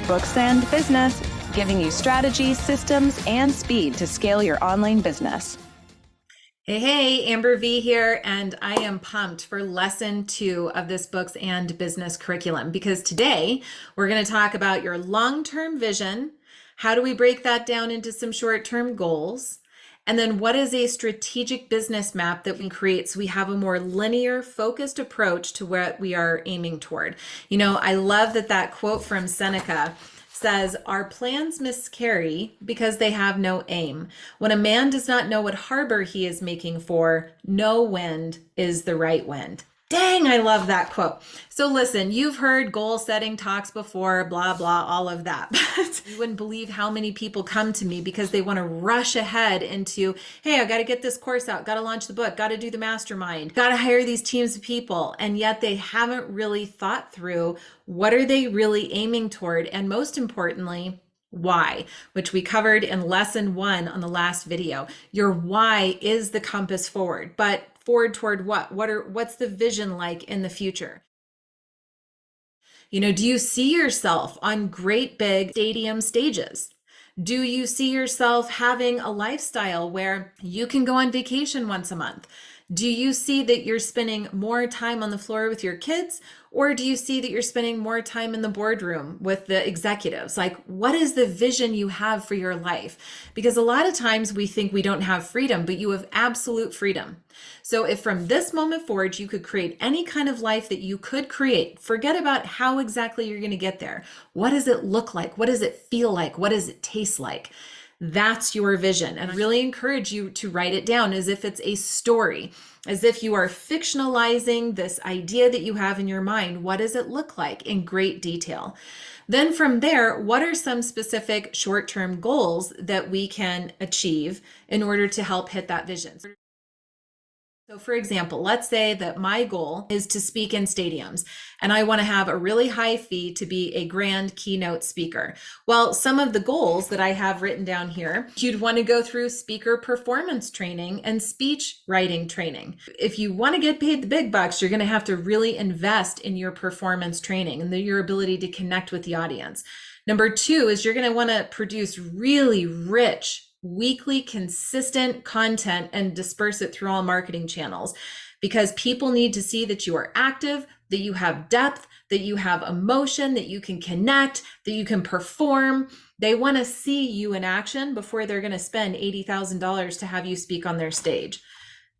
Books and Business, giving you strategy, systems, and speed to scale your online business. Hey, Amber V here, and I am pumped for lesson 2 of this Books and Business curriculum because today we're going to talk about your long-term vision. How do we break that down into some short-term goals? And then what is a strategic business map that we can create so we have a more linear, focused approach to what we are aiming toward? You know, I love that quote from Seneca says, "Our plans miscarry because they have no aim. When a man does not know what harbor he is making for, no wind is the right wind." Dang, I love that quote. So listen, you've heard goal setting talks before, blah, blah, all of that. But you wouldn't believe how many people come to me because they want to rush ahead into, hey, I got to get this course out, got to launch the book, got to do the mastermind, got to hire these teams of people. And yet they haven't really thought through what are they really aiming toward? And most importantly, why, which we covered in lesson 1 on the last video. Your why is the compass forward, but forward toward what? What's the vision like in the future? You know, do you see yourself on great big stadium stages? Do you see yourself having a lifestyle where you can go on vacation once a month? Do you see that you're spending more time on the floor with your kids? Or do you see that you're spending more time in the boardroom with the executives? Like, what is the vision you have for your life? Because a lot of times we think we don't have freedom, but you have absolute freedom. So if from this moment forward, you could create any kind of life that you could create, forget about how exactly you're going to get there. What does it look like? What does it feel like? What does it taste like? That's your vision. And I really encourage you to write it down as if it's a story, as if you are fictionalizing this idea that you have in your mind. What does it look like in great detail? Then from there, what are some specific short-term goals that we can achieve in order to help hit that vision? So for example, let's say that my goal is to speak in stadiums and I want to have a really high fee to be a grand keynote speaker. Well, some of the goals that I have written down here, you'd want to go through speaker performance training and speech writing training. If you want to get paid the big bucks, you're going to have to really invest in your performance training and your ability to connect with the audience. Number 2 is you're going to want to produce really rich weekly consistent content and disperse it through all marketing channels because people need to see that you are active, that you have depth, that you have emotion, that you can connect, that you can perform. They want to see you in action before they're going to spend $80,000 to have you speak on their stage.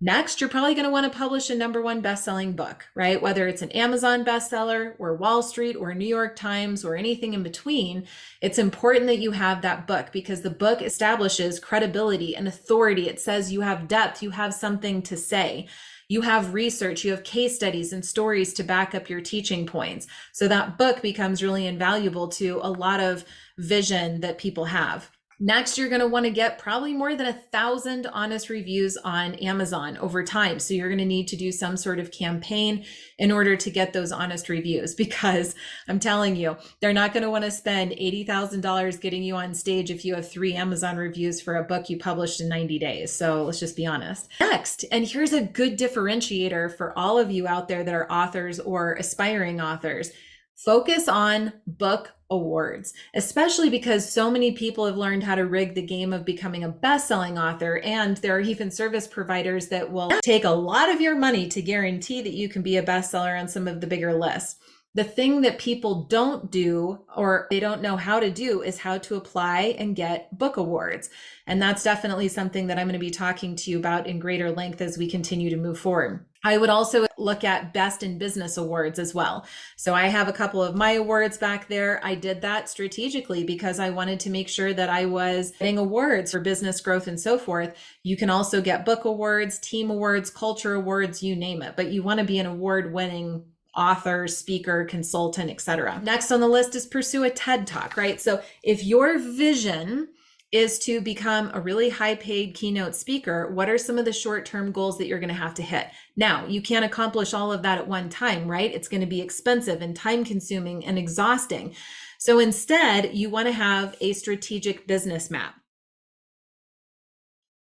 Next, you're probably going to want to publish a #1 best-selling book, right? Whether it's an Amazon bestseller or Wall Street or New York Times or anything in between, it's important that you have that book because the book establishes credibility and authority. It says you have depth, you have something to say. You have research, you have case studies and stories to back up your teaching points. So that book becomes really invaluable to a lot of vision that people have. Next, you're going to want to get probably more than 1,000 honest reviews on Amazon over time. So you're going to need to do some sort of campaign in order to get those honest reviews because I'm telling you, they're not going to want to spend $80,000 getting you on stage if you have 3 Amazon reviews for a book you published in 90 days. So let's just be honest. Next, and here's a good differentiator for all of you out there that are authors or aspiring authors. Focus on book awards, especially because so many people have learned how to rig the game of becoming a best-selling author, and there are even service providers that will take a lot of your money to guarantee that you can be a bestseller on some of the bigger lists. The thing that people don't do or they don't know how to do is how to apply and get book awards. And that's definitely something that I'm going to be talking to you about in greater length as we continue to move forward. I would also look at Best in Business awards as well. So I have a couple of my awards back there. I did that strategically because I wanted to make sure that I was getting awards for business growth and so forth. You can also get book awards, team awards, culture awards, you name it, but you want to be an award-winning author, speaker, consultant, etc. Next on the list is pursue a TED Talk, right? So if your vision is to become a really high paid keynote speaker, what are some of the short-term goals that you're going to have to hit? Now, you can't accomplish all of that at one time, right? It's going to be expensive and time consuming and exhausting. So instead, you want to have a strategic business map.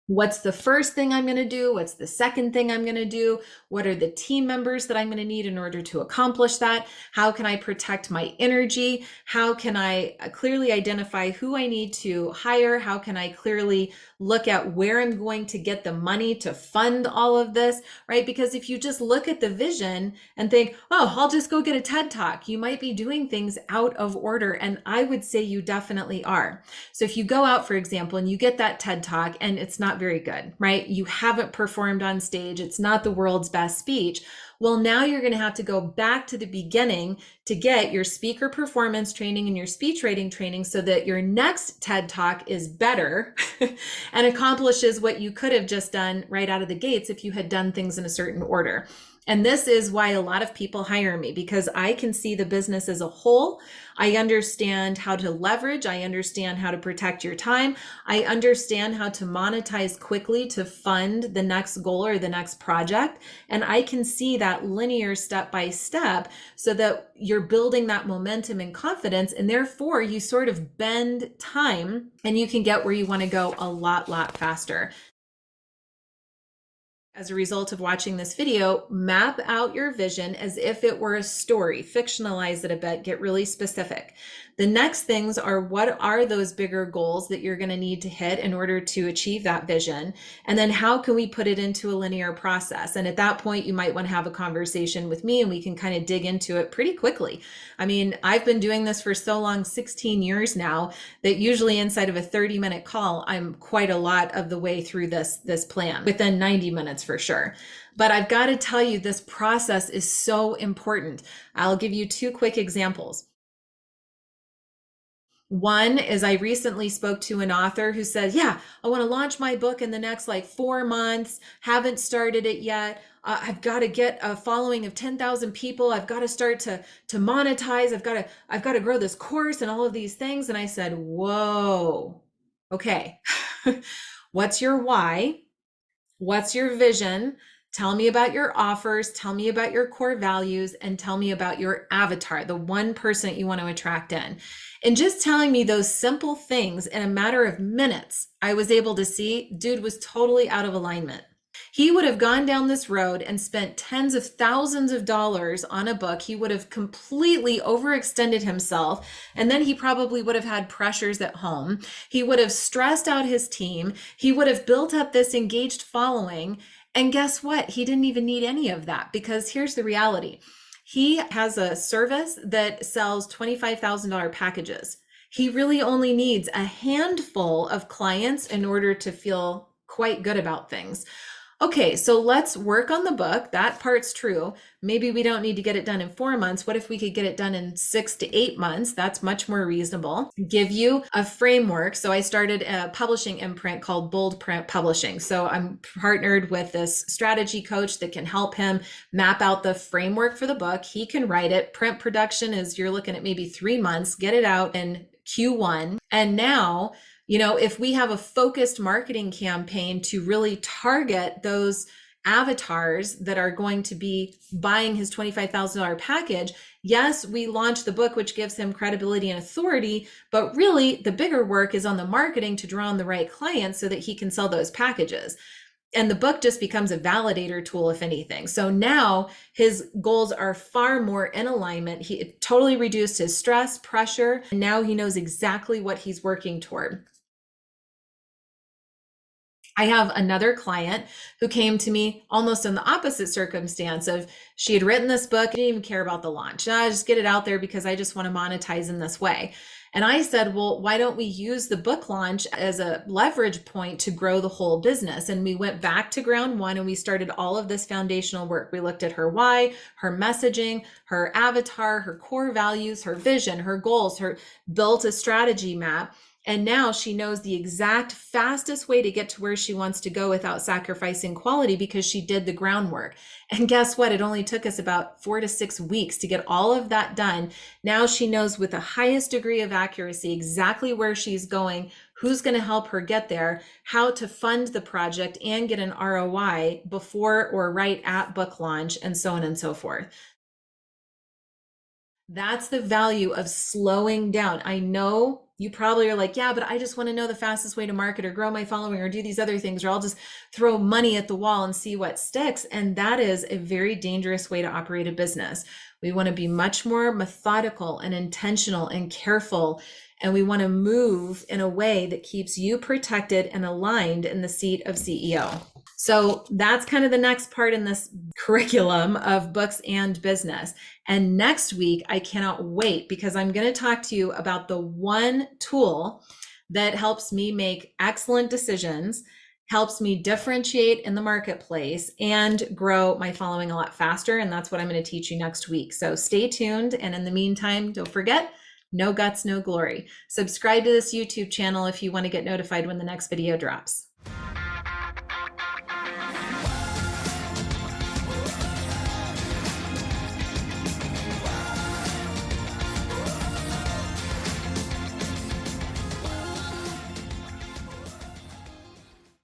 What's the first thing I'm going to do? What's the second thing I'm going to do? What are the team members that I'm going to need in order to accomplish that? How can I protect my energy? How can I clearly identify who I need to hire? How can I clearly look at where I'm going to get the money to fund all of this, right? Because if you just look at the vision and think, oh, I'll just go get a TED Talk, you might be doing things out of order. And I would say you definitely are. So if you go out, for example, and you get that TED Talk and it's not very good, right? You haven't performed on stage. It's not the world's best speech. Well, now you're going to have to go back to the beginning to get your speaker performance training and your speech writing training so that your next TED Talk is better and accomplishes what you could have just done right out of the gates if you had done things in a certain order. And this is why a lot of people hire me, because I can see the business as a whole. I understand how to leverage. I understand how to protect your time. I understand how to monetize quickly to fund the next goal or the next project. And I can see that linear step by step so that you're building that momentum and confidence. And therefore you sort of bend time and you can get where you want to go a lot faster. As a result of watching this video, map out your vision as if it were a story, fictionalize it a bit, get really specific. The next things are, what are those bigger goals that you're going to need to hit in order to achieve that vision? And then how can we put it into a linear process? And at that point, you might want to have a conversation with me and we can kind of dig into it pretty quickly. I mean, I've been doing this for so long, 16 years now, that usually inside of a 30-minute call, I'm quite a lot of the way through this plan, within 90 minutes for sure. But I've got to tell you, this process is so important. I'll give you two quick examples. One is, I recently spoke to an author who said, yeah, I want to launch my book in the next 4 months, haven't started it yet. I've got to get a following of 10,000 people. I've got to start to monetize. I've got to grow this course and all of these things. And I said, whoa, okay. What's your why? What's your vision? Tell me about your offers, tell me about your core values, and tell me about your avatar, the one person that you want to attract in. And just telling me those simple things in a matter of minutes, I was able to see dude was totally out of alignment. He would have gone down this road and spent tens of thousands of dollars on a book. He would have completely overextended himself. And then he probably would have had pressures at home. He would have stressed out his team. He would have built up this engaged following. And guess what? He didn't even need any of that, because here's the reality. He has a service that sells $25,000 packages. He really only needs a handful of clients in order to feel quite good about things. Okay, so let's work on the book. That part's true. Maybe we don't need to get it done in 4 months. What if we could get it done in 6 to 8 months? That's much more reasonable. Give you a framework. So I started a publishing imprint called Bold Print Publishing. So I'm partnered with this strategy coach that can help him map out the framework for the book. He can write it. Print production is, you're looking at maybe 3 months, get it out in Q1. And now, if we have a focused marketing campaign to really target those avatars that are going to be buying his $25,000 package, yes, we launch the book, which gives him credibility and authority, but really the bigger work is on the marketing to draw on the right clients so that he can sell those packages. And the book just becomes a validator tool, if anything. So now his goals are far more in alignment. He totally reduced his stress, pressure, and now he knows exactly what he's working toward. I have another client who came to me almost in the opposite circumstance of, she had written this book, didn't even care about the launch. I just get it out there because I just want to monetize in this way. And I said, well, why don't we use the book launch as a leverage point to grow the whole business? And we went back to ground one and we started all of this foundational work. We looked at her why, her messaging, her avatar, her core values, her vision, her goals, built a strategy map. And now she knows the exact fastest way to get to where she wants to go without sacrificing quality, because she did the groundwork. And guess what? It only took us about 4 to 6 weeks to get all of that done. Now she knows with the highest degree of accuracy exactly where she's going, who's going to help her get there, how to fund the project and get an ROI before or right at book launch, and so on and so forth. That's the value of slowing down. I know you probably are like, yeah, but I just want to know the fastest way to market or grow my following or do these other things, or I'll just throw money at the wall and see what sticks. And that is a very dangerous way to operate a business. We want to be much more methodical and intentional and careful. And we want to move in a way that keeps you protected and aligned in the seat of CEO. So that's kind of the next part in this curriculum of books and business. And next week, I cannot wait because I'm going to talk to you about the one tool that helps me make excellent decisions, helps me differentiate in the marketplace, and grow my following a lot faster. And that's what I'm going to teach you next week. So stay tuned. And in the meantime, don't forget, no guts, no glory. Subscribe to this YouTube channel if you want to get notified when the next video drops.